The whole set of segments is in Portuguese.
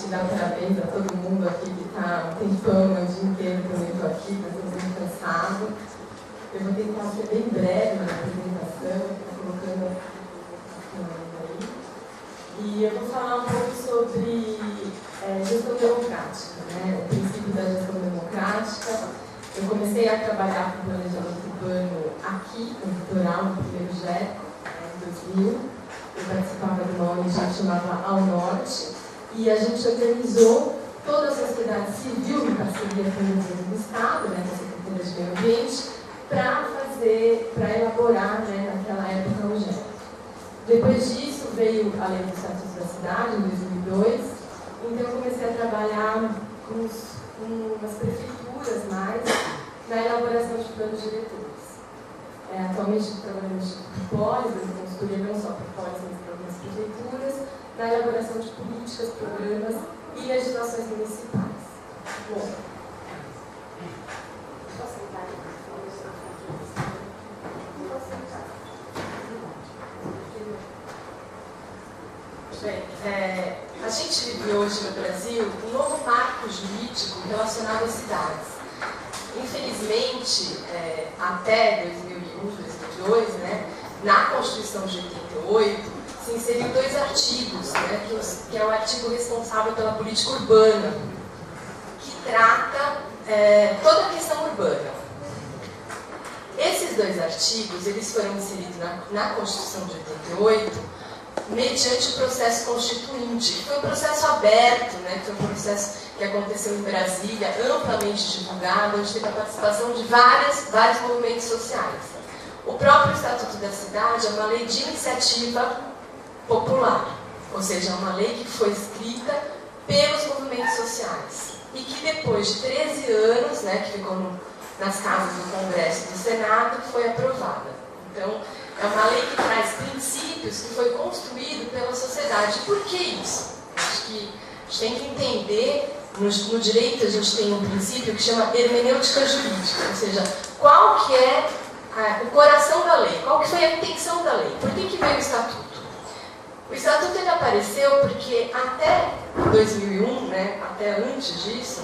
te dar parabéns a todo mundo aqui que está um tempão, o dia inteiro também estou aqui, está todo mundo cansado. Eu vou tentar ser bem breve na apresentação, estou colocando aí. E eu vou falar um pouco sobre gestão democrática, né? O princípio da gestão democrática. Eu comecei a trabalhar com planejamento urbano aqui, no litoral, no primeiro GECO, em 2000. Eu participava de uma ONG que chamava Ao Norte, e a gente organizou toda a sociedade civil em parceria com o governo do Estado, né, com a Secretaria de Meio Ambiente, para elaborar, né, naquela época o GECO. Depois disso veio a Lei do Estatuto da Cidade, em 2002, então eu comecei a trabalhar com as prefeituras mais na elaboração de planos diretores. Atualmente trabalhamos com polis, consultoria não só para polis, mas para algumas prefeituras, na elaboração de políticas, programas e legislações municipais. Bom, posso sentar aqui? Bem, a gente vive hoje no Brasil um novo marco jurídico relacionado às cidades. Infelizmente, até 2001, 2002, né, na Constituição de 88, se inseriu 2 artigos, né, que é o artigo responsável pela política urbana, que trata toda a questão urbana. Esses 2 artigos eles foram inseridos na Constituição de 88 mediante o processo constituinte, que foi um processo aberto, né, que foi um processo que aconteceu em Brasília, amplamente divulgado, onde teve a participação de vários movimentos sociais. O próprio Estatuto da Cidade é uma lei de iniciativa popular, ou seja, é uma lei que foi escrita pelos movimentos sociais e que depois de 13 anos, né, que ficou nas casas do Congresso e do Senado, foi aprovada. Então, é uma lei que traz princípios que foi construído pela sociedade. Por que isso? Acho que a gente tem que entender, no direito a gente tem um princípio que chama hermenêutica jurídica, ou seja, qual que é o coração da lei, qual que foi a intenção da lei, por que veio o Estatuto? O Estatuto ele apareceu porque até 2001, né, até antes disso,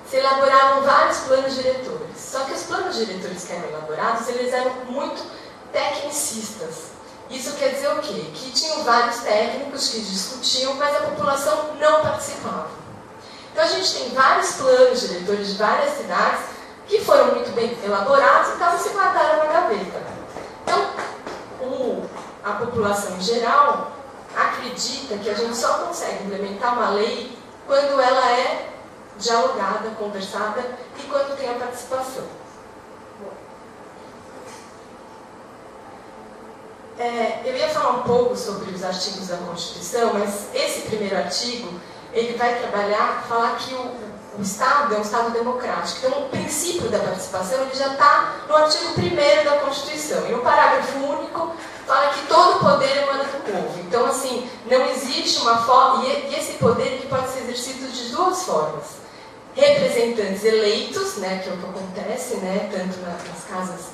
se elaboravam vários planos diretores. Só que os planos diretores que eram elaborados, eles eram muito tecnicistas. Isso quer dizer o quê? Que tinham vários técnicos que discutiam, mas a população não participava. Então a gente tem vários planos diretores de várias cidades que foram muito bem elaborados e estavam se guardaram na gaveta. Então, a população em geral acredita que a gente só consegue implementar uma lei quando ela é dialogada, conversada e quando tem a participação. Eu ia falar um pouco sobre os artigos da Constituição, mas esse primeiro artigo, ele vai falar que o Estado é um Estado democrático. Então, o princípio da participação ele já está no artigo 1º da Constituição. E no parágrafo único, fala que todo poder emana do povo. Então, assim, não existe uma forma... E esse poder ele pode ser exercido de 2 formas. Representantes eleitos, né, que é o que acontece, né, tanto nas casas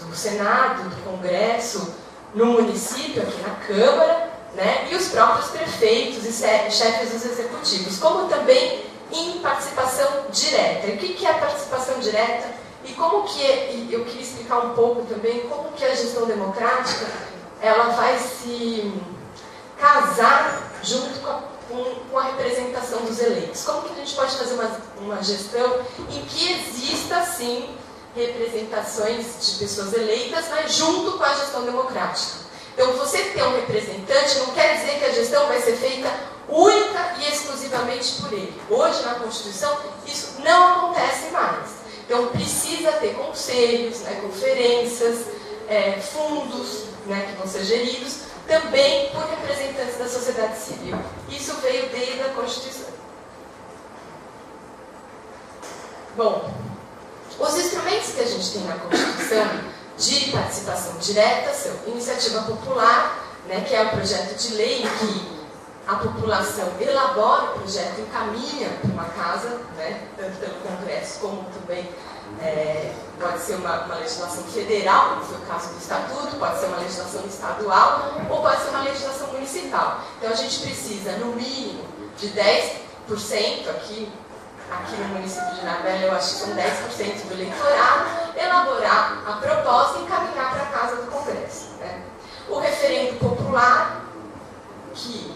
do Senado, do Congresso, no município, aqui na Câmara, né, e os próprios prefeitos e chefes dos executivos, como também em participação direta. E o que é a participação direta? E como que eu queria explicar um pouco também como que a gestão democrática ela vai se casar junto com a representação dos eleitos. Como que a gente pode fazer uma gestão em que exista, sim, representações de pessoas eleitas, mas junto com a gestão democrática. Então, você ter um representante não quer dizer que a gestão vai ser feita única e exclusivamente por ele. Hoje, na Constituição, isso não acontece mais. Então, precisa ter conselhos, né, conferências, fundos, né, que vão ser geridos, também por representantes da sociedade civil. Isso veio desde a Constituição. Bom, os instrumentos que a gente tem na Constituição de participação direta são iniciativa popular, né, que é um projeto de lei que a população elabora o projeto, encaminha para uma casa, né, tanto pelo Congresso como também pode ser uma legislação federal, como foi o caso do Estatuto, pode ser uma legislação estadual ou pode ser uma legislação municipal. Então a gente precisa, no mínimo, de 10% aqui no município de Ilhabela, eu acho que são 10% do eleitorado, elaborar a proposta e encaminhar para a Casa do Congresso, né? O referendo popular, que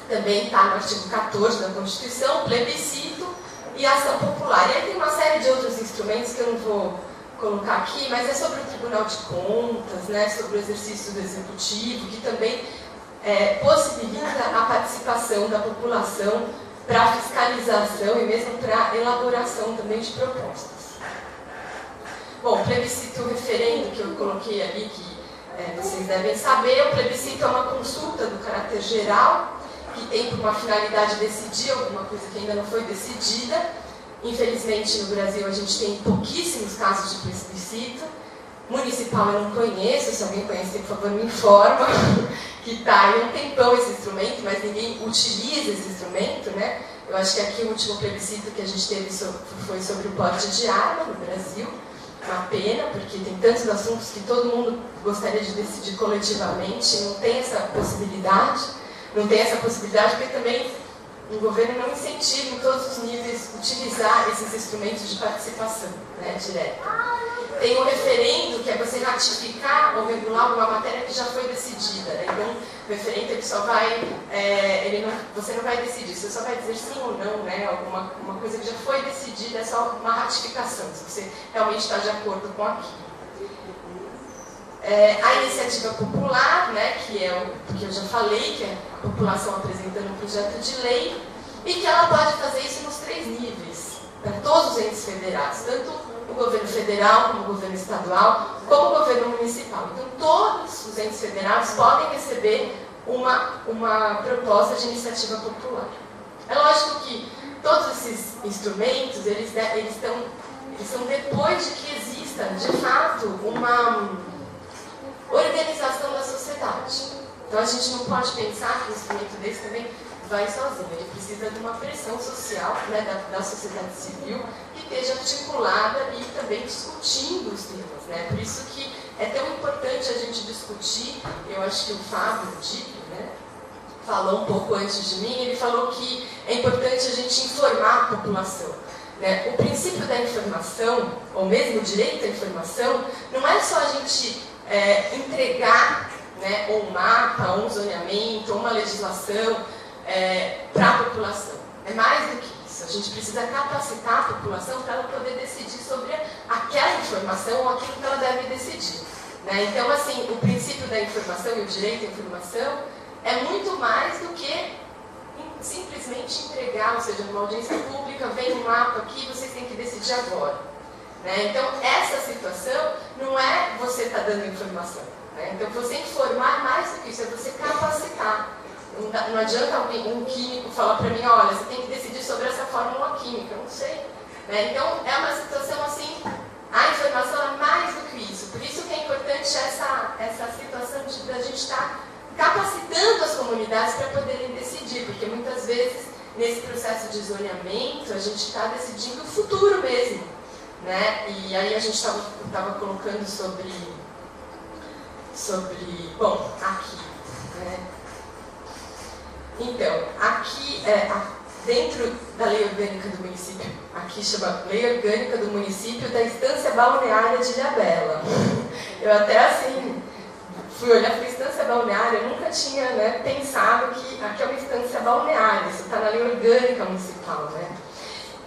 também está no artigo 14 da Constituição, plebiscito e ação popular. E aí tem uma série de outros instrumentos que eu não vou colocar aqui, mas é sobre o Tribunal de Contas, né, sobre o exercício do Executivo, que também possibilita a participação da população para fiscalização e mesmo para elaboração também de propostas. Bom, plebiscito e referendo que eu coloquei ali, que vocês devem saber, o plebiscito é uma consulta do caráter geral, que tem por uma finalidade decidir alguma coisa que ainda não foi decidida. Infelizmente, no Brasil, a gente tem pouquíssimos casos de plebiscito. Municipal eu não conheço, se alguém conhecer, por favor, me informa, que está aí um tempão esse instrumento, mas ninguém utiliza esse instrumento, né? Eu acho que aqui o último plebiscito que a gente teve foi sobre o porte de arma no Brasil. Uma pena, porque tem tantos assuntos que todo mundo gostaria de decidir coletivamente, não tem essa possibilidade. Não tem essa possibilidade porque também o governo não incentiva em todos os níveis utilizar esses instrumentos de participação, né, direta. Tem o referendo, que é você ratificar ou regular alguma matéria que já foi decidida, né? Então, o referendo ele só vai, você não vai decidir, você só vai dizer sim ou não, né? Uma coisa que já foi decidida, é só uma ratificação, se você realmente está de acordo com aquilo. A iniciativa popular, né, que é o que eu já falei, que é a população apresentando um projeto de lei, e que ela pode fazer isso nos 3 níveis, para todos os entes federados, tanto o governo federal, como o governo estadual, como o governo municipal. Então, todos os entes federados podem receber uma proposta de iniciativa popular. É lógico que todos esses instrumentos, eles são depois de que exista, de fato, uma organização da sociedade. Então a gente não pode pensar que um instrumento desse também vai sozinho, ele precisa de uma pressão social, né, da sociedade civil que esteja articulada e também discutindo os temas, né? Por isso que é tão importante a gente discutir. Eu acho que o Fábio Dipp, né, falou um pouco antes de mim, ele falou que é importante a gente informar a população. Né? O princípio da informação, ou mesmo o direito à informação, não é só a gente entregar, né, um mapa, um zoneamento, uma legislação para a população. É mais do que isso. A gente precisa capacitar a população para ela poder decidir sobre aquela informação ou aquilo que ela deve decidir. Né? Então, assim, o princípio da informação e o direito à informação é muito mais do que simplesmente entregar, ou seja, numa audiência pública, vem um mapa aqui, vocês têm que decidir agora. Né? Então, essa situação não é você estar dando informação. Né? Então, você informar mais do que isso, é você capacitar. Não adianta um químico falar para mim, olha, você tem que decidir sobre essa fórmula química, eu não sei. Né? Então, é uma situação assim, a informação é mais do que isso. Por isso que é importante essa situação da gente estar capacitando as comunidades para poderem decidir, porque muitas vezes, nesse processo de zoneamento, a gente está decidindo o futuro mesmo. Né? E aí a gente estava colocando sobre bom, aqui, né? Então, aqui, dentro da lei orgânica do município, aqui chama Lei Orgânica do Município da Estância Balneária de Ilhabela. Eu até assim, fui olhar para a estância balneária, eu nunca tinha, né, pensado que aqui é uma estância balneária, isso está na lei orgânica municipal, né?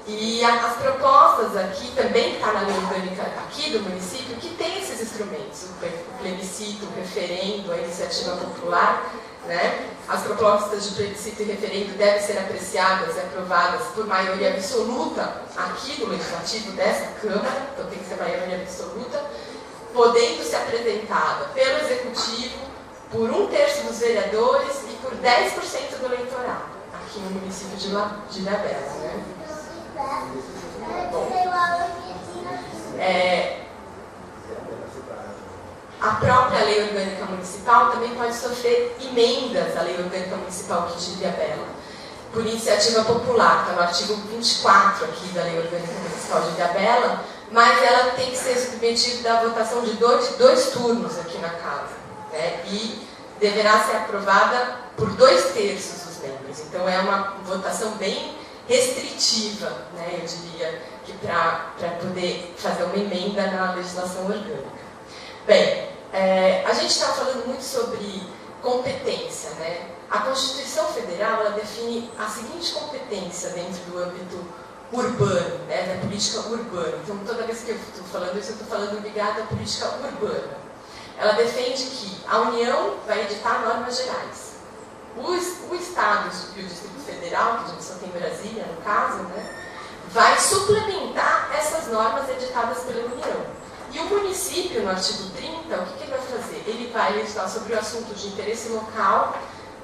E as propostas aqui, também está na lei orgânica aqui do município, que tem esses instrumentos, o plebiscito, o referendo, a iniciativa popular, né? As propostas de plebiscito e referendo devem ser apreciadas e aprovadas por maioria absoluta aqui do Legislativo dessa Câmara, então tem que ser maioria absoluta, podendo ser apresentada pelo Executivo, por 1/3 dos vereadores e por 10% do eleitorado, aqui no município de Ilhabela, né? Bom, a própria lei orgânica municipal também pode sofrer emendas à lei orgânica municipal aqui de Ilhabela, por iniciativa popular, está no artigo 24 aqui da lei orgânica municipal de Ilhabela, mas ela tem que ser submetida à votação de dois turnos aqui na casa, né? E deverá ser aprovada por 2/3 dos membros. Então é uma votação bem restritiva, né? Eu diria, que para poder fazer uma emenda na legislação orgânica. Bem, a gente está falando muito sobre competência, né? A Constituição Federal, ela define a seguinte competência dentro do âmbito urbano, né, da política urbana. Então, toda vez que eu estou falando isso, eu estou falando ligado à política urbana. Ela defende que a União vai editar normas gerais. O Estado e o Distrito Federal, que a gente só tem Brasília, no caso, né, vai suplementar essas normas editadas pela União. E o município, no artigo 30, o que ele vai fazer? Ele vai legislar sobre o assunto de interesse local,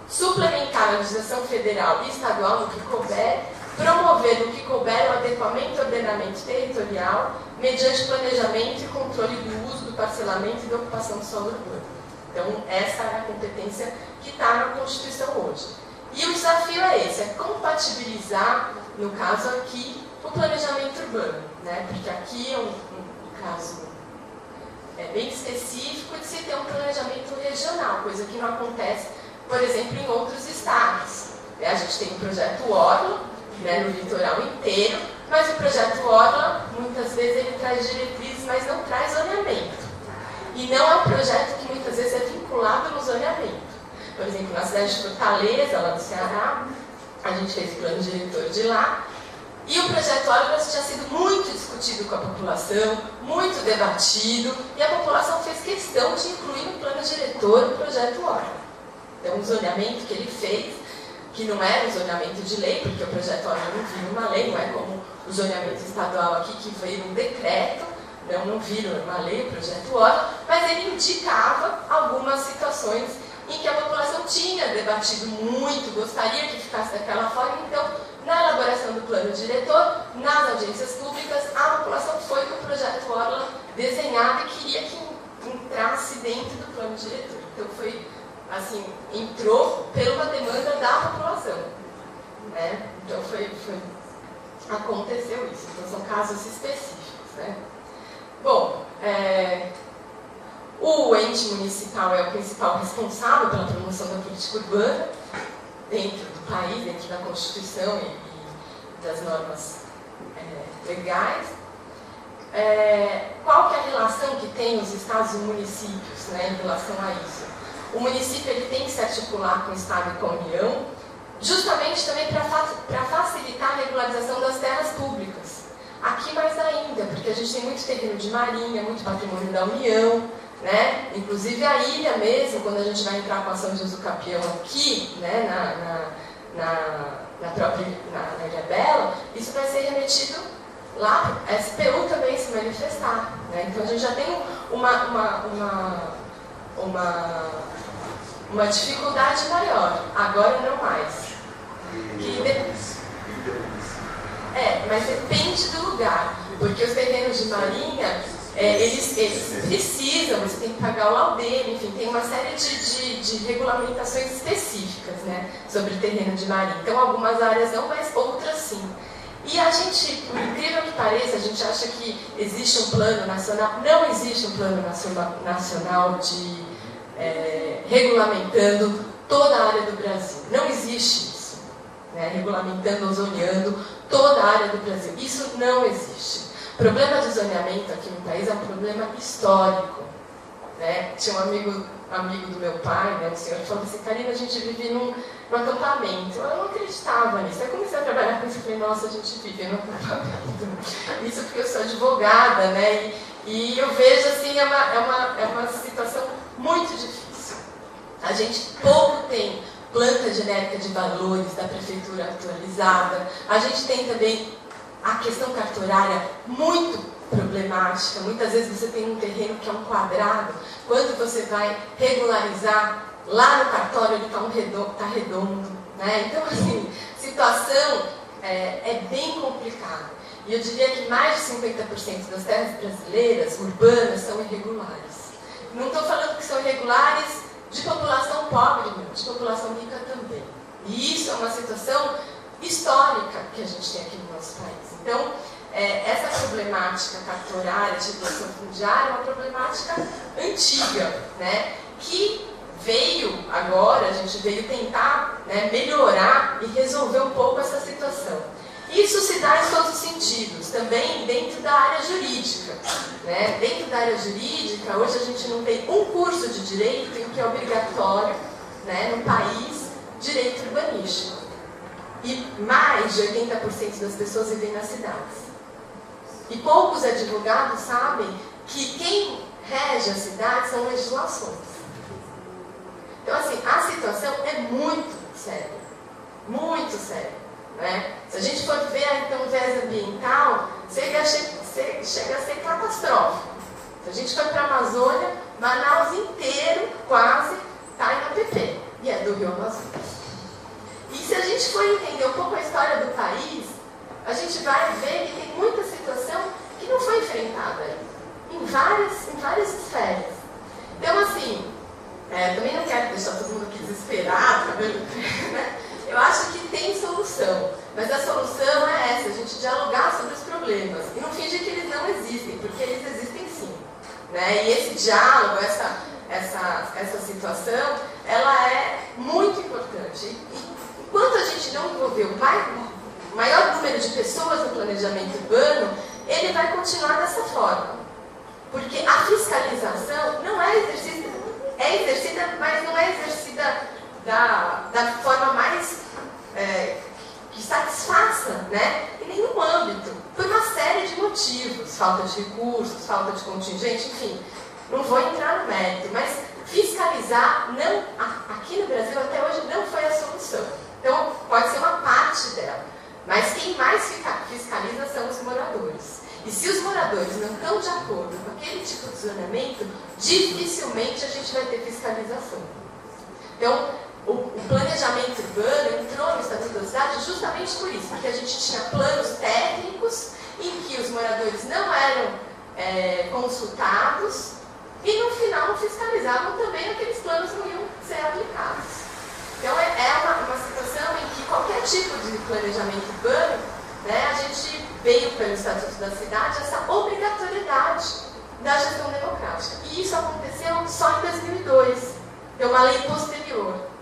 suplementar a legislação federal e estadual no que couber, promover no que couber o adequamento e ordenamento territorial mediante planejamento e controle do uso, do parcelamento e da ocupação do solo urbano. Então, essa é a competência que está na Constituição hoje. E o desafio é esse, é compatibilizar, no caso aqui, o planejamento urbano, né? Porque aqui é um caso bem específico de se ter um planejamento regional, coisa que não acontece, por exemplo, em outros estados. A gente tem o projeto Orla, né, no litoral inteiro, mas o projeto Orla, muitas vezes, ele traz diretrizes, mas não traz zoneamento. E não é um projeto que muitas vezes é vinculado no zoneamento. Por exemplo, na cidade de Fortaleza, lá no Ceará, a gente fez o plano diretor de lá, e o projeto Orla tinha sido muito discutido com a população, muito debatido, e a população fez questão de incluir no plano diretor o projeto Orla. Então, o zoneamento que ele fez, que não era um zoneamento de lei, porque o projeto Orla não vira uma lei, não é como o zoneamento estadual aqui, que veio um decreto, não vira uma lei, o projeto Orla, mas ele indicava algumas situações em que a população tinha debatido muito, gostaria que ficasse daquela forma. Então, na elaboração do plano diretor, nas audiências públicas, a população foi com o projeto Orla desenhado e queria que entrasse dentro do plano diretor. Então, foi assim, entrou pela demanda da população, né? Então aconteceu isso. Então são casos específicos, né? Bom, o ente municipal é o principal responsável pela promoção da política urbana dentro do país, dentro da Constituição e das normas legais. Qual que é a relação que tem os estados e municípios, né, em relação a isso? O município ele tem que se articular com o Estado e com a União, justamente também para facilitar a regularização das terras públicas. Aqui mais ainda, porque a gente tem muito terreno de marinha, muito patrimônio da União, né? Inclusive a ilha mesmo, quando a gente vai entrar com a São José do Capião aqui, né, na Ilhabela, isso vai ser remetido lá, a SPU também se manifestar, né? Então a gente já tem uma dificuldade maior, agora não mais. Mas depende do lugar, porque os terrenos de marinha, eles precisam, você tem que pagar o laudo, enfim, tem uma série de regulamentações específicas, né, sobre terreno de marinha. Então, algumas áreas não, mas outras sim. E a gente, por incrível que pareça, a gente acha que existe um plano nacional. Não existe um plano nacional de regulamentando toda a área do Brasil. Não existe isso, né? Regulamentando ou zoneando toda a área do Brasil. Isso não existe. O problema de zoneamento aqui no país é um problema histórico, né? Tinha um amigo do meu pai, né, um senhor, que falou assim: Karina, a gente vive num acampamento. Eu não acreditava nisso. Aí comecei a trabalhar com isso e falei: nossa, a gente vive num acampamento. Isso porque eu sou advogada, né? E eu vejo assim, é uma situação muito difícil. A gente pouco tem planta genérica de valores da prefeitura atualizada. A gente tem também a questão cartorária muito problemática. Muitas vezes você tem um terreno que é um quadrado, quando você vai regularizar, lá no cartório ele está redondo, né? Então, assim, situação é bem complicada. E eu diria que mais de 50% das terras brasileiras urbanas são irregulares. Não estou falando que são irregulares de população pobre, não, de população rica também. E isso é uma situação histórica que a gente tem aqui no nosso país. Então, essa problemática cartorária de doação fundiária é uma problemática antiga, né, que veio agora, a gente veio tentar, né, melhorar e resolver um pouco essa situação. Isso se dá em todos os sentidos, também dentro da área jurídica. Né? Dentro da área jurídica, hoje a gente não tem um curso de direito em que é obrigatório, né, no país, direito urbanístico. E mais de 80% das pessoas vivem nas cidades. E poucos advogados sabem que quem rege a cidade são legislações. Então, assim, a situação é muito séria. Muito séria. Né? Se a gente for ver, então, o viés ambiental, chega a ser catastrófico. Se a gente for para a Amazônia, Manaus inteiro, quase, está em APP. E é do Rio Amazonas. E se a gente for entender um pouco a história do país, a gente vai ver que tem muita situação que não foi enfrentada em várias esferas. Então, assim, também não quero deixar todo mundo aqui desesperado, né? Eu acho que tem solução, mas a solução é essa, a gente dialogar sobre os problemas e não fingir que eles não existem, porque eles existem sim. Né? E esse diálogo, essa situação, ela é muito importante. E enquanto a gente não envolver o maior número de pessoas no planejamento urbano, ele vai continuar dessa forma. Porque a fiscalização não é exercida, mas não é exercida da forma mais que satisfaça, né, em nenhum âmbito, por uma série de motivos, falta de recursos, falta de contingente, enfim, não vou entrar no mérito, mas fiscalizar aqui no Brasil até hoje não foi a solução. Então pode ser uma parte dela, mas quem mais fiscaliza são os moradores. E se os moradores não estão de acordo com aquele tipo de zoneamento, dificilmente a gente vai ter fiscalização. Então, o planejamento urbano entrou no Estatuto da Cidade justamente por isso, porque a gente tinha planos técnicos em que os moradores não eram consultados e no final não fiscalizavam também, aqueles planos não iam ser aplicados. Então é uma situação em que qualquer tipo de planejamento urbano, né, a gente veio pelo Estatuto da Cidade essa obrigatoriedade da gestão democrática. E isso aconteceu só em 2002, é uma lei posterior.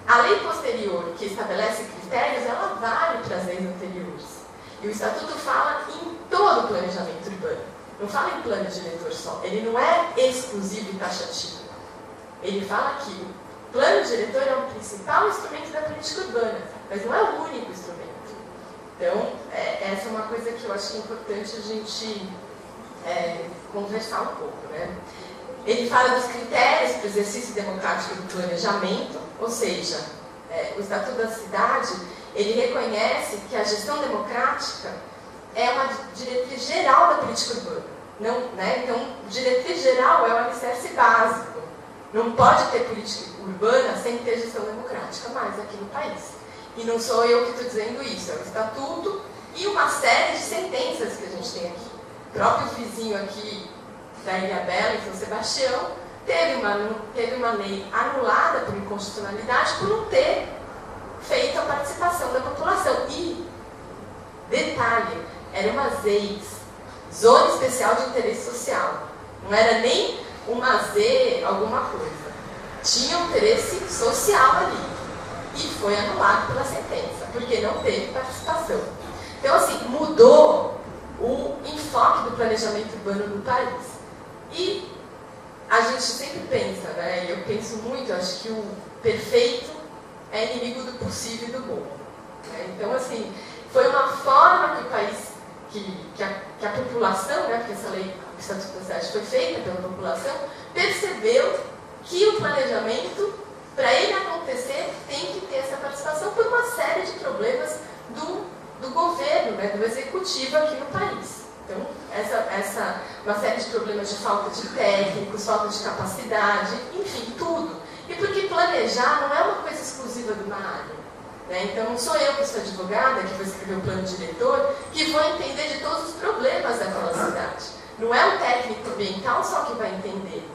A lei posterior que estabelece critérios, ela vale para as leis anteriores. E o Estatuto fala em todo o planejamento urbano. Não fala em plano diretor só. Ele não é exclusivo e taxativo. Ele fala que o plano diretor é o principal instrumento da política urbana, mas não é o único instrumento. Então, essa é uma coisa que eu acho importante a gente conversar um pouco. Né? Ele fala dos critérios para o exercício democrático do planejamento, ou seja, o Estatuto da Cidade, ele reconhece que a gestão democrática é uma diretriz geral da política urbana. Não, né? Então, diretriz geral é o alicerce básico. Não pode ter política urbana sem ter gestão democrática mais aqui no país. E não sou eu que estou dizendo isso, é o Estatuto e uma série de sentenças que a gente tem aqui. O próprio vizinho aqui da Ilhabela, em São Sebastião, teve uma lei anulada por inconstitucionalidade por não ter feito a participação da população. E, detalhe, era uma ZEIS, Zona Especial de Interesse Social. Não era nem uma Z alguma coisa. Tinha um interesse social ali. E foi anulado pela sentença, porque não teve participação. Então, assim, mudou o enfoque do planejamento urbano no país. E a gente sempre pensa, né? Eu penso muito, acho que o perfeito é inimigo do possível e do bom. Né? Então, assim, foi uma forma que o país, que a população, né? Porque essa lei, o Estatuto da Cidade foi feita pela população, percebeu que o planejamento, para ele acontecer, tem que ter essa participação por uma série de problemas do governo, né? Do executivo aqui no país. Então, uma série de problemas de falta de técnicos, falta de capacidade, enfim, tudo. E porque planejar não é uma coisa exclusiva de uma área. Né? Então, não sou eu que sou advogada, que vou escrever o plano diretor, que vou entender de todos os problemas daquela cidade. Não é o técnico ambiental só que vai entender.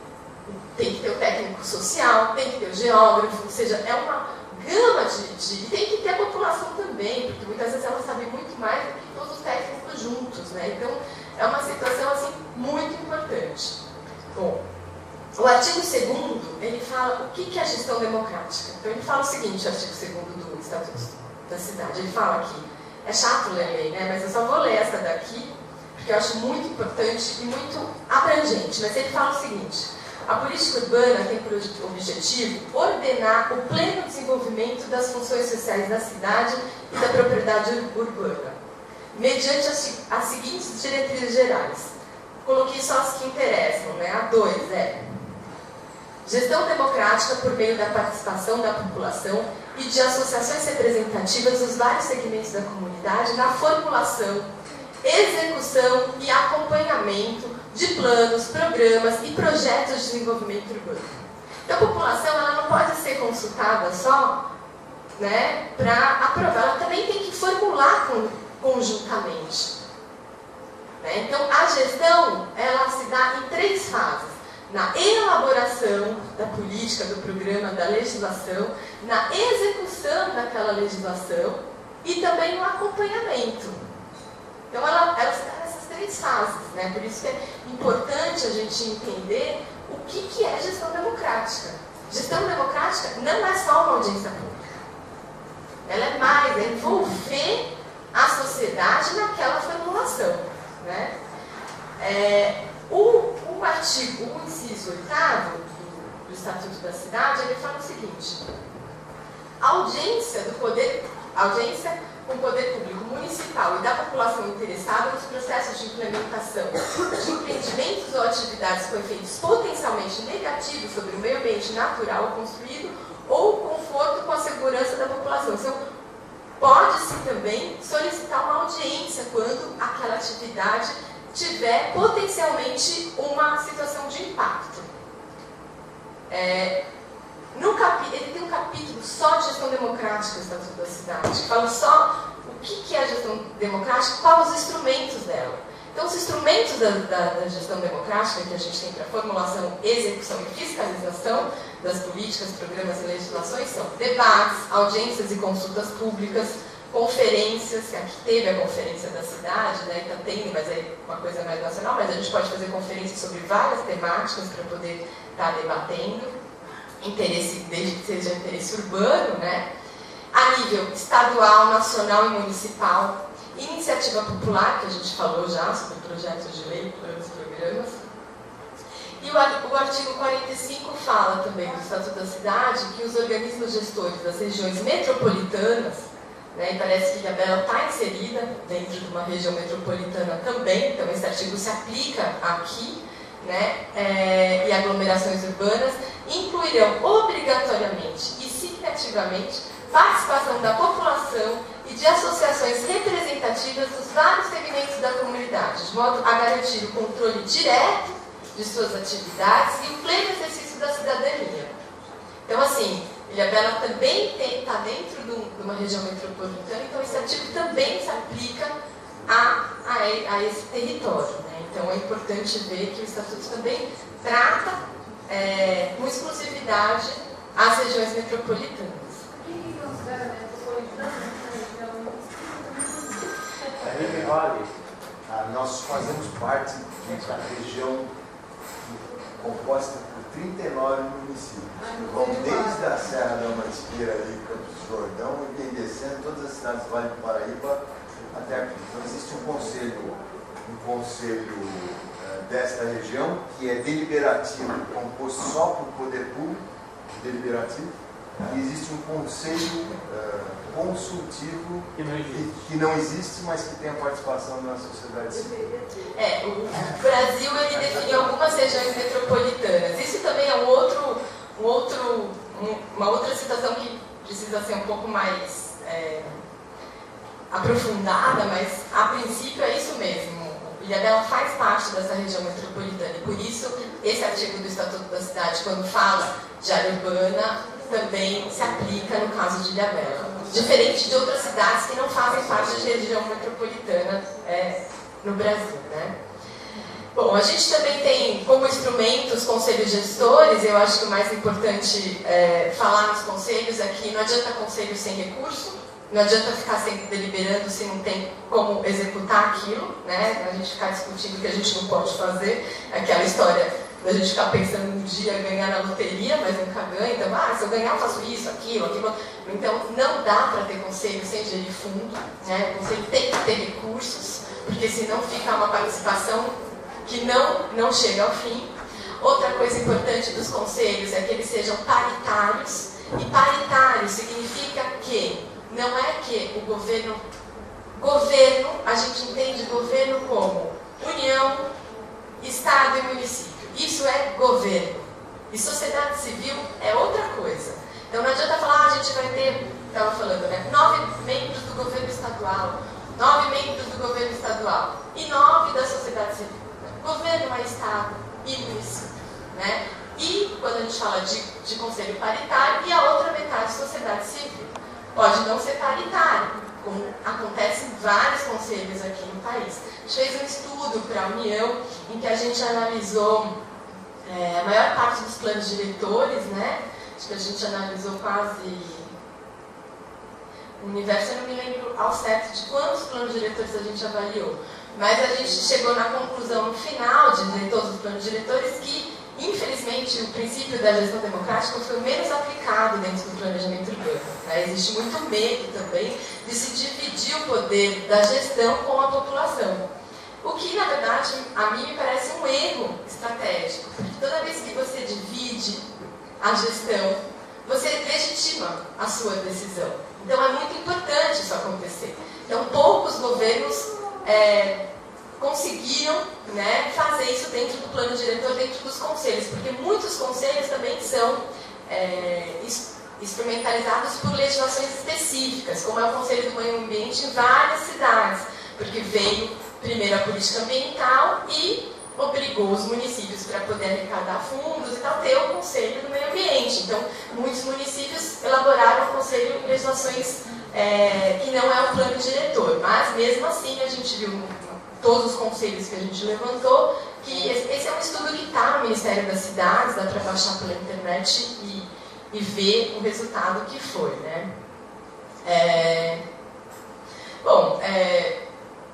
O tem que ter o técnico social, tem que ter o geógrafo, ou seja, é uma gama de... E tem que ter a população também, porque muitas vezes ela sabe muito mais do que todos os técnicos juntos, né? Então, é uma situação, assim, muito importante. Bom, o artigo 2º, ele fala o que é a gestão democrática. Então, ele fala o seguinte, o artigo 2º do Estatuto da Cidade. Ele fala aqui, é chato ler a lei, né? Mas eu só vou ler essa daqui, porque eu acho muito importante e muito abrangente. Mas ele fala o seguinte, a política urbana tem por objetivo ordenar o pleno desenvolvimento das funções sociais da cidade e da propriedade urbana, mediante as seguintes diretrizes gerais. Coloquei só as que interessam, né? A 2 é gestão democrática por meio da participação da população e de associações representativas dos vários segmentos da comunidade na formulação, execução e acompanhamento de planos, programas e projetos de desenvolvimento urbano. Então, a população ela não pode ser consultada só, né, para aprovar, ela também tem que formular conjuntamente. Né? Então, a gestão ela se dá em 3 fases. Na elaboração da política, do programa, da legislação, na execução daquela legislação e também no acompanhamento. Então, ela se dá nessas 3 fases, né? Por isso que é importante a gente entender o que é gestão democrática. Gestão democrática não é só uma audiência pública. Ela é mais, é envolver a sociedade naquela formulação, né? O artigo, o inciso 8º do Estatuto da Cidade, ele fala o seguinte: audiência com o poder público municipal e da população interessada nos processos de implementação de empreendimentos ou atividades com efeitos potencialmente negativos sobre o meio ambiente natural ou construído ou o conforto com a segurança da população. Então, pode-se também solicitar uma audiência quando aquela atividade tiver potencialmente uma situação de impacto. Ele tem um capítulo só de gestão democrática do Estatuto da Cidade, que fala só o que é a gestão democrática, quais os instrumentos dela. Então, os instrumentos da gestão democrática que a gente tem para formulação, execução e fiscalização das políticas, programas e legislações são debates, audiências e consultas públicas, conferências, que aqui teve a conferência da cidade, né, está tendo, mas é uma coisa mais nacional, mas a gente pode fazer conferências sobre várias temáticas para poder estar debatendo, desde que seja interesse urbano, né, a nível estadual, nacional e municipal, iniciativa popular, que a gente falou já sobre projetos de lei, planos, programas, e o artigo 45 fala também do Estatuto da Cidade que os organismos gestores das regiões metropolitanas, né, e parece que Ilhabela está inserida dentro de uma região metropolitana também, então esse artigo se aplica aqui, né, e aglomerações urbanas, incluirão obrigatoriamente e significativamente participação da população e de associações representativas dos vários segmentos da comunidade, de modo a garantir o controle direto de suas atividades e o pleno exercício da cidadania. Então, assim, Ilhabela também está dentro de uma região metropolitana, então esse artigo também se aplica a esse território, né? Então é importante ver que o Estatuto também trata com exclusividade as regiões metropolitanas. O que considera metropolitana A Rive Vale, nós fazemos parte da região composta por 39 municípios. Vão desde a Serra da Mantiqueira ali, Campos do Jordão, e vem descendo todas as cidades do Vale do Paraíba até aqui. Então existe um conselho desta região, que é deliberativo, composto só por poder público, deliberativo, e existe um conselho consultivo que não existe, mas que tem a participação da sociedade civil. O Brasil ele definiu algumas regiões metropolitanas. Isso também é uma outra situação que precisa ser um pouco mais aprofundada, mas a princípio é isso mesmo. Ilhabela faz parte dessa região metropolitana e por isso esse artigo do Estatuto da Cidade, quando fala de área urbana, também se aplica no caso de Ilhabela. Diferente de outras cidades que não fazem parte de região metropolitana no Brasil, né? Bom, a gente também tem como instrumento os conselhos gestores. Eu acho que o mais importante falar nos conselhos é que não adianta conselho sem recurso, não adianta ficar sempre deliberando se não tem como executar aquilo, né? A gente ficar discutindo o que a gente não pode fazer, aquela história da gente ficar pensando um dia ganhar na loteria, mas nunca ganha. Então, se eu ganhar eu faço isso, aquilo. Então, não dá para ter conselho sem gerir fundo, né? O conselho tem que ter recursos, porque senão fica uma participação que não chega ao fim. Outra coisa importante dos conselhos é que eles sejam paritários, e paritário significa que não é que o governo, a gente entende governo como União, Estado e município. Isso é governo. E sociedade civil é outra coisa. Então não adianta falar, a gente vai ter, estava falando, né, 9 membros do governo estadual, 9 membros do governo estadual e 9 da sociedade civil. Governo é Estado e município, né? E quando a gente fala de conselho paritário, e a outra metade sociedade civil. Pode não ser paritário, como acontece em vários conselhos aqui no país. A gente fez um estudo para a União, em que a gente analisou a maior parte dos planos diretores, né? Acho que a gente analisou quase o universo, eu não me lembro ao certo de quantos planos diretores a gente avaliou. Mas a gente chegou na conclusão no final de todos os planos diretores que, infelizmente, o princípio da gestão democrática foi o menos aplicado dentro do planejamento urbano. Né? Existe muito medo também de se dividir o poder da gestão com a população. O que, na verdade, a mim me parece um erro estratégico, porque toda vez que você divide a gestão, você legitima a sua decisão. Então é muito importante isso acontecer. Então poucos governos conseguiram, né, fazer isso dentro do plano diretor, dentro dos conselhos, porque muitos conselhos também são instrumentalizados por legislações específicas, como é o Conselho do Meio Ambiente em várias cidades, porque veio primeiro a política ambiental e obrigou os municípios, para poder arrecadar fundos e tal, ter o Conselho do Meio Ambiente. Então, muitos municípios elaboraram o conselho em legislações que não é o plano diretor, mas mesmo assim a gente viu todos os conselhos que a gente levantou, que esse é um estudo que está no Ministério das Cidades, dá para baixar pela internet e ver o resultado que foi, né?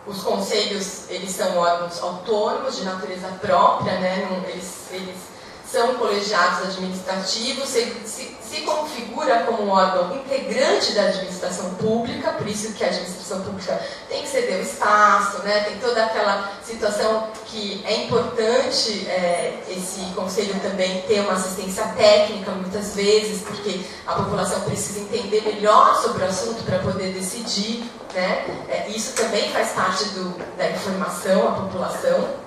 Os conselhos, eles são órgãos autônomos, de natureza própria, né? Eles são colegiados administrativos, se configura como um órgão integrante da administração pública, por isso que a administração pública tem que ceder o espaço, né? Tem toda aquela situação que é importante esse conselho também ter uma assistência técnica, muitas vezes, porque a população precisa entender melhor sobre o assunto para poder decidir, né? Isso também faz parte da informação à população.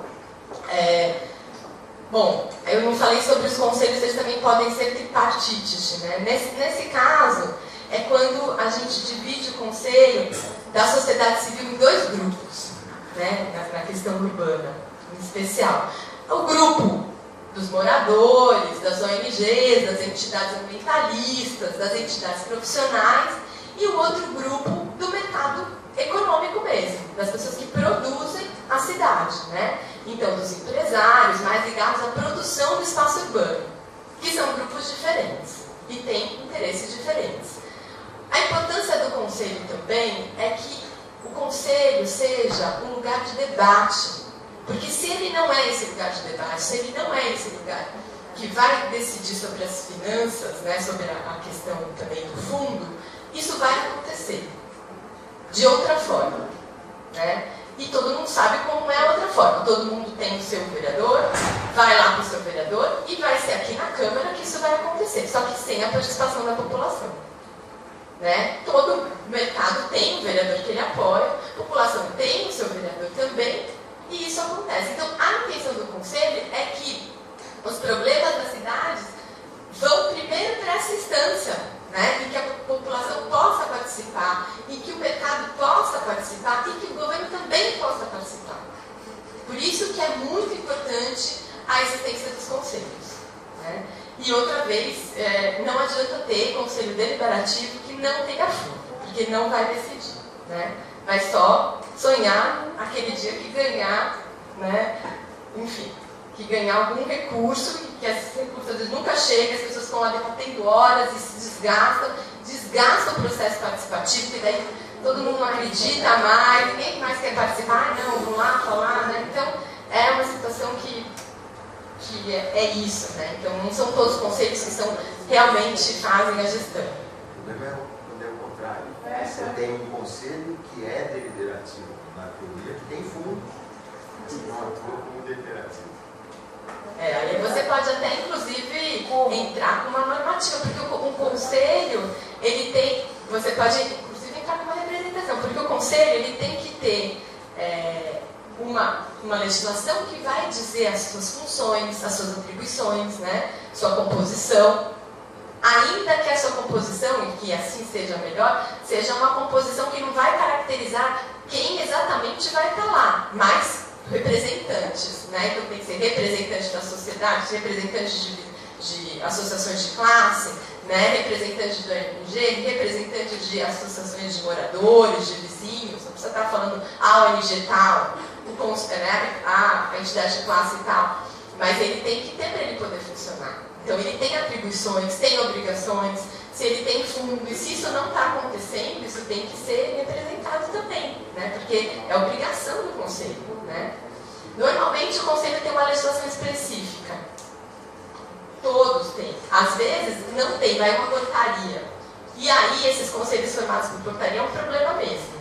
Bom, eu não falei sobre os conselhos, eles também podem ser tripartites, né? Nesse caso, é quando a gente divide o conselho da sociedade civil em 2 grupos, né? Na questão urbana, em especial. O grupo dos moradores, das ONGs, das entidades ambientalistas, das entidades profissionais, e o outro grupo do mercado econômico mesmo, das pessoas que produzem a cidade, né? Então, dos empresários mais ligados à produção do espaço urbano, que são grupos diferentes e têm interesses diferentes. A importância do conselho também é que o conselho seja um lugar de debate, porque se ele não é esse lugar de debate, se ele não é esse lugar que vai decidir sobre as finanças, né, sobre a questão também do fundo, isso vai acontecer de outra forma, né? E todo mundo sabe como é a outra forma. Todo mundo tem o seu vereador, vai lá para o seu vereador e vai ser aqui na Câmara que isso vai acontecer, só que sem a participação da população, né? Todo mercado tem um vereador que ele apoia, a população tem o seu vereador também, e isso acontece. Então, a intenção do Conselho é que os problemas das cidades vão primeiro para essa instância, né? E que a população possa participar, e que o mercado possa participar, e que o governo também possa participar. Por isso que é muito importante a existência dos conselhos, né? E outra vez, não adianta ter conselho deliberativo que não tenha fundo, porque não vai decidir, né? Vai só sonhar aquele dia que ganhar, né, enfim, que ganha algum recurso, que esse recurso às vezes nunca chega, as pessoas estão lá debatendo horas e se desgastam o processo participativo, porque daí todo mundo não acredita mais, ninguém mais quer participar, não, vamos lá falar, né? Então, é uma situação que é isso, né? Então, não são todos os conselhos que realmente fazem a gestão. O problema é o contrário. Você tem um conselho que é deliberativo, na teoria, que tem fundo, não atua como deliberativo. Aí você pode até, inclusive, entrar com uma normativa, porque o conselho, ele tem, você pode, inclusive, entrar com uma representação, porque o conselho, ele tem que ter uma legislação que vai dizer as suas funções, as suas atribuições, né, sua composição, ainda que a sua composição, e que assim seja melhor, seja uma composição que não vai caracterizar quem exatamente vai estar lá, mas representantes, né? Então tem que ser representante da sociedade, representante de associações de classe, né? Representante do ONG, representante de associações de moradores, de vizinhos, não precisa estar falando a ONG tal, né? A entidade de classe e tal, mas ele tem que ter para ele poder funcionar. Então ele tem atribuições, tem obrigações, se ele tem fundo, e se isso não está acontecendo, isso tem que ser representado também, né? Porque é obrigação do conselho, né? Normalmente o conselho tem uma legislação específica. Todos têm. Às vezes não tem, vai uma portaria. E aí esses conselhos formados por portaria é um problema mesmo,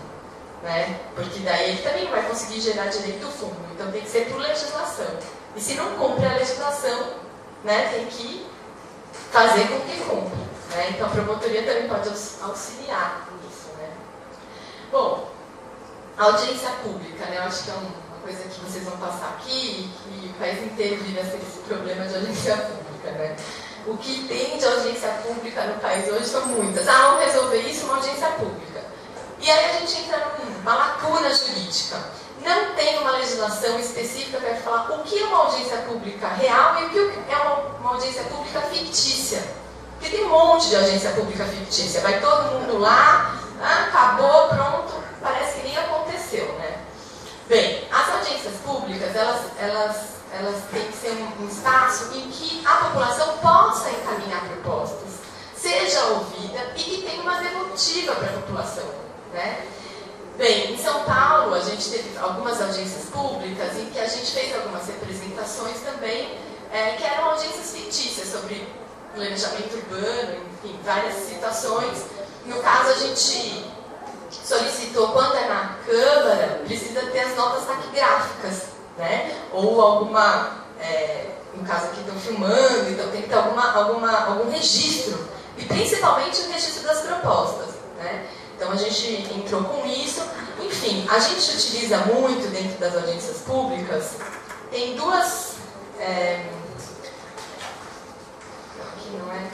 né? Porque daí ele também não vai conseguir gerar direito do fundo. Então tem que ser por legislação. E se não cumpre a legislação, né, tem que fazer com que cumpra. Né? Então a promotoria também pode auxiliar nisso. Né? Bom, a audiência pública, né? Eu acho que é uma coisa que vocês vão passar aqui, que o país inteiro vive esse problema de audiência pública. Né? O que tem de audiência pública no país hoje são muitas. Vamos resolver isso, uma audiência pública. E aí a gente entra numa lacuna jurídica. Não tem uma legislação específica para falar o que é uma audiência pública real e o que é uma audiência pública fictícia. Porque tem um monte de audiência pública fictícia. Vai todo mundo lá, acabou, pronto, parece que nem aconteceu, né? Bem, as audiências públicas, elas têm que ser um espaço em que a população possa encaminhar propostas, seja ouvida e que tenha uma devolutiva para a população, né? Bem, em São Paulo a gente teve algumas audiências públicas em que a gente fez algumas representações também, que eram audiências fictícias sobre planejamento urbano, enfim, várias situações. No caso, a gente solicitou, quando é na Câmara, precisa ter as notas taquigráficas, né? Ou alguma, no caso aqui estão filmando, então tem que ter algum registro, e principalmente o registro das propostas, né? Então a gente entrou com isso. Enfim, a gente utiliza muito dentro das audiências públicas, tem duas... aqui não é...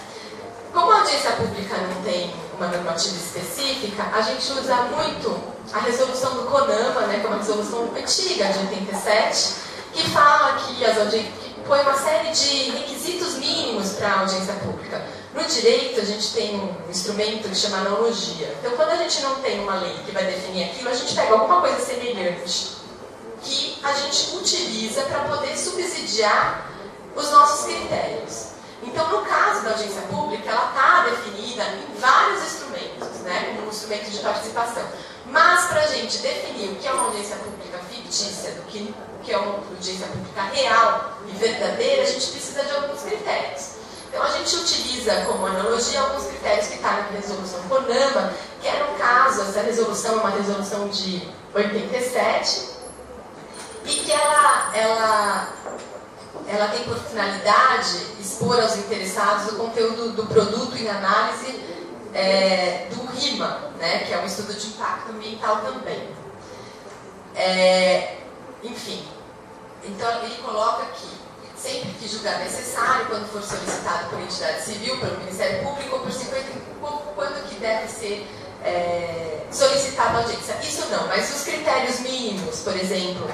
Como a audiência pública não tem uma normativa específica, a gente usa muito a resolução do CONAMA, né, que é uma resolução antiga, de 87, que fala que que põe uma série de requisitos mínimos para a audiência pública. No direito, a gente tem um instrumento que chama analogia. Então, quando a gente não tem uma lei que vai definir aquilo, a gente pega alguma coisa semelhante que a gente utiliza para poder subsidiar os nossos critérios. Então, no caso da audiência pública, ela está definida em vários instrumentos, né, como um instrumento de participação. Mas, para a gente definir o que é uma audiência pública fictícia do que é uma audiência pública real e verdadeira, a gente precisa de alguns critérios. Então, a gente utiliza como analogia alguns critérios que estão na resolução CONAMA, que é, no caso, essa resolução é uma resolução de 87, e que ela tem por finalidade expor aos interessados o conteúdo do produto em análise do RIMA, né, que é um estudo de impacto ambiental também. Enfim, então ele coloca que sempre que julgar necessário, quando for solicitado por entidade civil, pelo Ministério Público, ou por 50, quando que deve ser solicitada a audiência. Isso não, mas os critérios mínimos, por exemplo,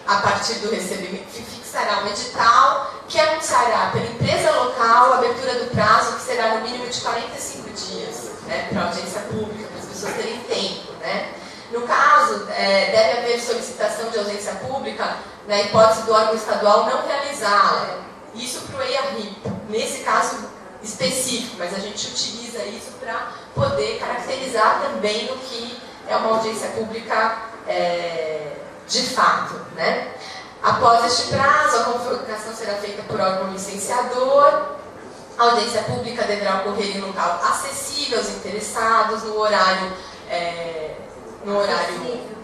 a partir do recebimento, fixará um edital que anunciará pela empresa local a abertura do prazo, que será no mínimo de 45 dias, né, para audiência pública, para as pessoas terem tempo, né? No caso, deve haver solicitação de audiência pública na hipótese do órgão estadual não realizá-la. Isso para o EIA-RIP, nesse caso específico, mas a gente utiliza isso para poder caracterizar também o que é uma audiência pública de fato, né? Após este prazo, a convocação será feita por órgão licenciador. A audiência pública deverá ocorrer em local acessível aos interessados, no horário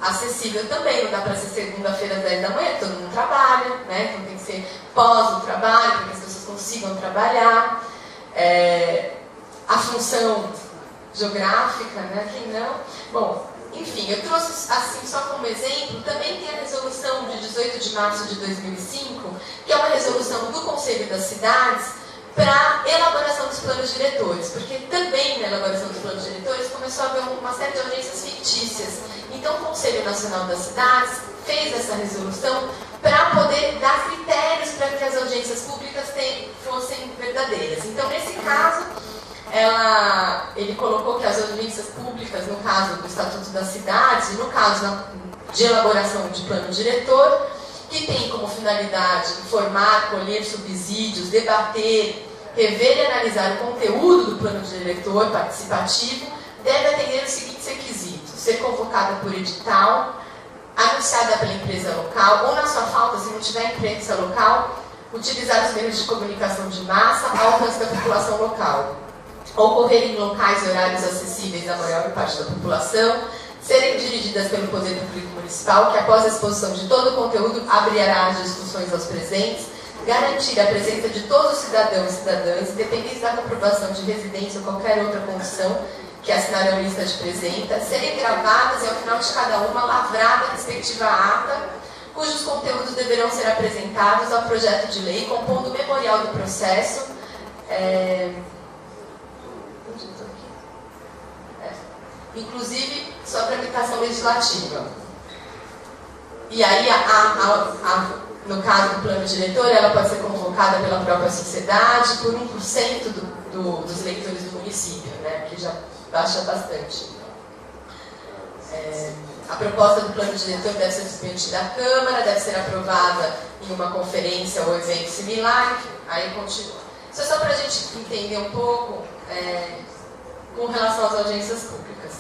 acessível também. Não dá para ser segunda-feira às 10 da manhã, todo mundo trabalha, né? Então tem que ser pós o trabalho, para que as pessoas consigam trabalhar. A função geográfica, né? Quem não? Bom, enfim, eu trouxe assim só como exemplo, também tem a resolução de 18 de março de 2005, que é uma resolução do Conselho das Cidades para elaboração dos planos diretores, porque também na elaboração dos planos diretores começou a haver uma série de audiências fictícias. Então o Conselho Nacional das Cidades fez essa resolução para poder dar critérios para que as audiências públicas fossem verdadeiras. Então, nesse caso, ele colocou que as audiências públicas, no caso do Estatuto das Cidades, e no caso de elaboração de plano diretor, que tem como finalidade informar, colher subsídios, debater, rever e analisar o conteúdo do plano diretor participativo, deve atender os seguintes requisitos: ser convocada por edital, anunciada pela empresa local, ou na sua falta, se não tiver imprensa local, utilizar os meios de comunicação de massa ao alcance da população local, ocorrer em locais e horários acessíveis à maior parte da população, serem dirigidas pelo Poder Público Municipal, que após a exposição de todo o conteúdo abrirá as discussões aos presentes, garantir a presença de todos os cidadãos e cidadãs, independente da comprovação de residência ou qualquer outra condição que assinarão lista de presença, serem gravadas e ao final de cada uma lavrada a respectiva ata, cujos conteúdos deverão ser apresentados ao projeto de lei, compondo o memorial do processo, inclusive sua tramitação legislativa. E aí, no caso do plano diretor, ela pode ser convocada pela própria sociedade por 1% dos eleitores do município, né, que já baixa bastante. A proposta do plano diretor deve ser submetida à Câmara, deve ser aprovada em uma conferência ou evento similar, aí continua. Isso é só para a gente entender um pouco com relação às audiências públicas.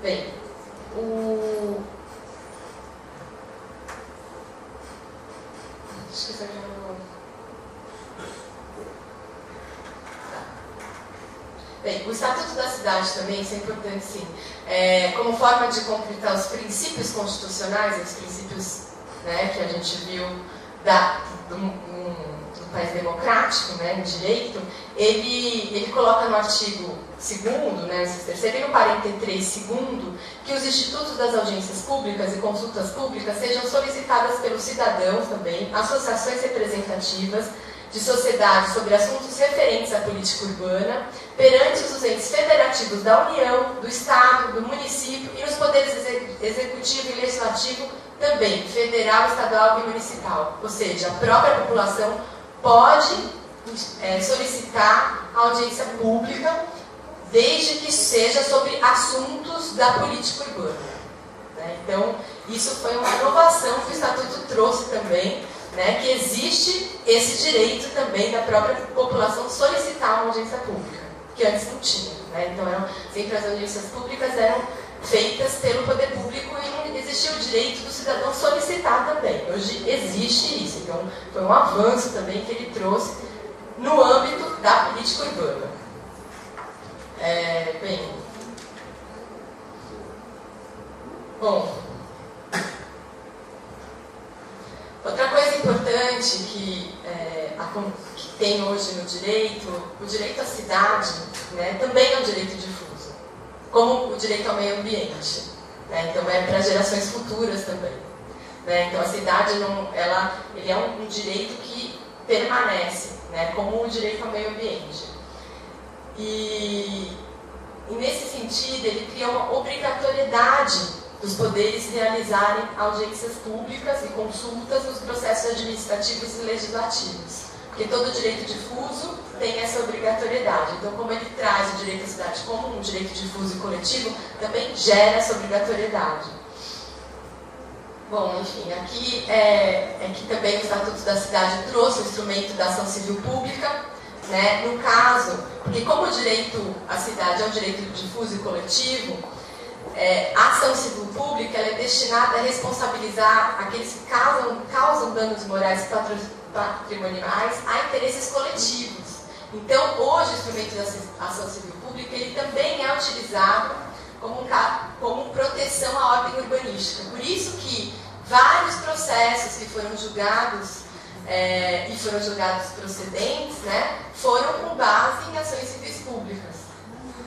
Bem, o Estatuto da Cidade também, isso é importante sim, como forma de concretar os princípios constitucionais, os princípios, né, que a gente viu do país democrático, né, em direito, ele coloca no artigo 2º, né, terceiro, e no 43º, que os institutos das audiências públicas e consultas públicas sejam solicitadas pelos cidadãos também, associações representativas de sociedade sobre assuntos referentes à política urbana, perante os entes federativos da União, do Estado, do município e nos poderes executivo e legislativo também, federal, estadual e municipal. Ou seja, a própria população pode solicitar audiência pública, desde que seja sobre assuntos da política urbana. Né? Então, isso foi uma inovação que o Estatuto trouxe também, né, que existe esse direito também da própria população solicitar uma audiência pública, que antes não tinha. Né? Então, sempre as audiências públicas eram feitas pelo poder público e não existia o direito do cidadão solicitar também. Hoje existe isso, então foi um avanço também que ele trouxe no âmbito da política urbana. Outra coisa importante que tem hoje no direito, o direito à cidade, né, também é um direito difuso, como o direito ao meio ambiente. Né, então é para gerações futuras também. Né, então a cidade ele é um direito que permanece, né, como o direito ao meio ambiente. E nesse sentido ele cria uma obrigatoriedade dos poderes realizarem audiências públicas e consultas nos processos administrativos e legislativos. porque todo direito difuso tem essa obrigatoriedade. Então, como ele traz o direito à cidade como um direito difuso e coletivo, também gera essa obrigatoriedade. Bom, enfim, aqui é que também o Estatuto da Cidade trouxe o instrumento da ação civil pública, né? No caso, porque como o direito à cidade é um direito difuso e coletivo, a ação civil pública ela é destinada a responsabilizar aqueles que causam danos morais e patrimoniais a interesses coletivos. Então, hoje, o instrumento da ação civil pública ele também é utilizado como proteção à ordem urbanística. Por isso que vários processos que foram julgados e foram julgados procedentes, né, foram com base em ações civis públicas,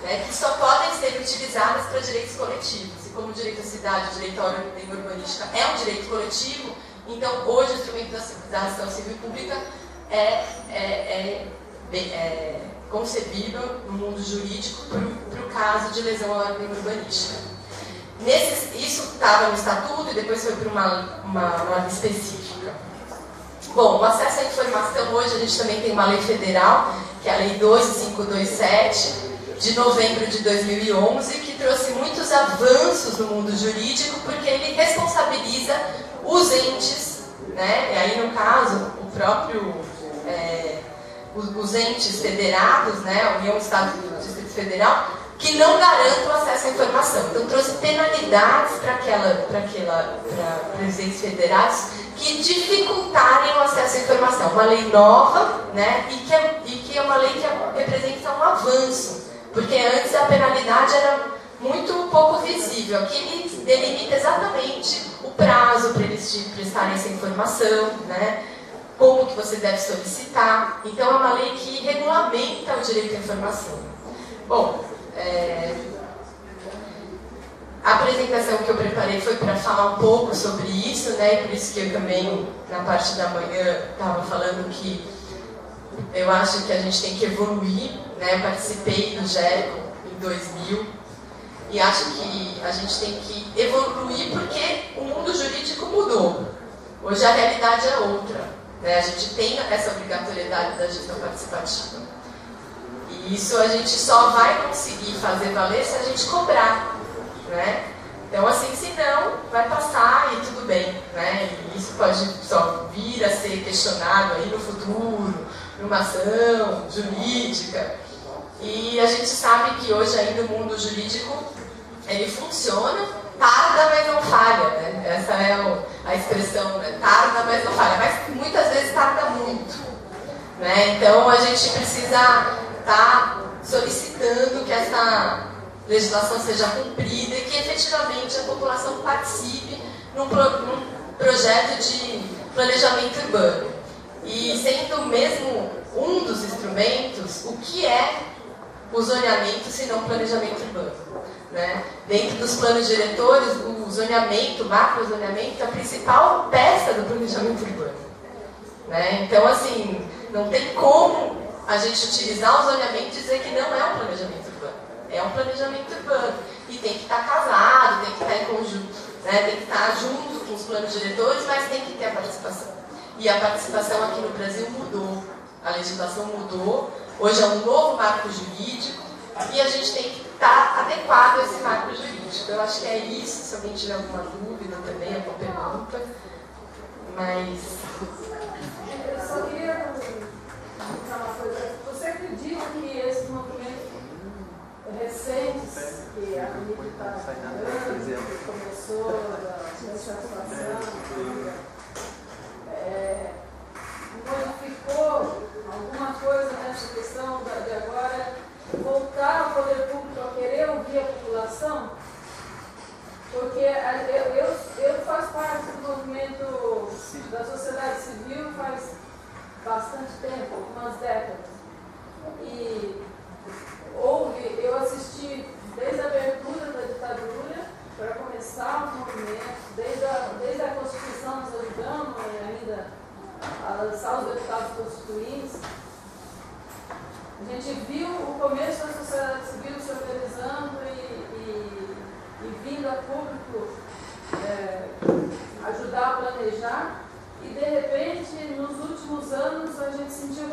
né, que só podem ser utilizadas para direitos coletivos. E como o direito à cidade, o direito à ordem urbanística é um direito coletivo, então hoje o instrumento da ação civil pública é concebível no mundo jurídico para o caso de lesão à ordem urbanística. Isso estava no Estatuto e depois foi para uma norma específica. Bom, o acesso à informação, hoje a gente também tem uma lei federal, que é a Lei 12527, de novembro de 2011, que trouxe muitos avanços no mundo jurídico, porque ele responsabiliza os entes, né? E aí, no caso, os entes federados, né? A União, Estado e Distrito Federal, que não garantam o acesso à informação. Então, trouxe penalidades para os entes federados que dificultarem o acesso à informação. Uma lei nova, né? E que é uma lei que representa um avanço, porque antes a penalidade era muito pouco visível. Aqui ele delimita exatamente o prazo para eles te prestarem essa informação, né? Como que você deve solicitar. Então, é uma lei que regulamenta o direito à informação. Bom, a apresentação que eu preparei foi para falar um pouco sobre isso, né? E por isso que eu também, na parte da manhã, estava falando que eu acho que a gente tem que evoluir, né? Eu participei do GERCO em 2000 e acho que a gente tem que evoluir porque o mundo jurídico mudou. Hoje a realidade é outra, né? A gente tem essa obrigatoriedade da gestão participativa. E isso a gente só vai conseguir fazer valer se a gente cobrar, né? Então, assim, se não, vai passar e tudo bem, né? E isso pode só vir a ser questionado aí no futuro, numa ação jurídica. E a gente sabe que hoje ainda o mundo jurídico, ele funciona, tarda, mas não falha, né? Essa é a expressão, né? Tarda, mas não falha. Mas muitas vezes tarda muito, né? Então, a gente precisa estar solicitando que essa legislação seja cumprida e que efetivamente a população participe num projeto de planejamento urbano. E sendo mesmo um dos instrumentos, o que é o zoneamento se não planejamento urbano? Né? Dentro dos planos diretores, o zoneamento, o macro-zoneamento, é a principal peça do planejamento urbano. Né? Então, assim, não tem como a gente utilizar o zoneamento e dizer que não é um planejamento urbano. É um planejamento urbano. E tem que estar casado, tem que estar em conjunto, né? Tem que estar junto com os planos diretores, mas tem que ter a participação. E a participação aqui no Brasil mudou. A legislação mudou. Hoje é um novo marco jurídico e a gente tem que estar adequado a esse marco jurídico. Eu acho que é isso. Se alguém tiver alguma dúvida também, alguma pergunta. Mas... Eu só queria perguntar uma coisa. Você acredita que esses movimentos recentes, que a mídia está falando, que começou nessa situação, modificou alguma coisa nessa questão de agora voltar ao poder público a querer ouvir a população? Porque eu faço parte do movimento da sociedade civil faz bastante tempo, algumas décadas. E eu assisti desde a abertura da ditadura para começar o movimento, desde a Constituição nós ajudamos ainda a lançar os deputados constituintes. A gente viu o começo da sociedade civil se organizando e vindo a público ajudar a planejar. E, de repente, nos últimos anos, a gente sentiu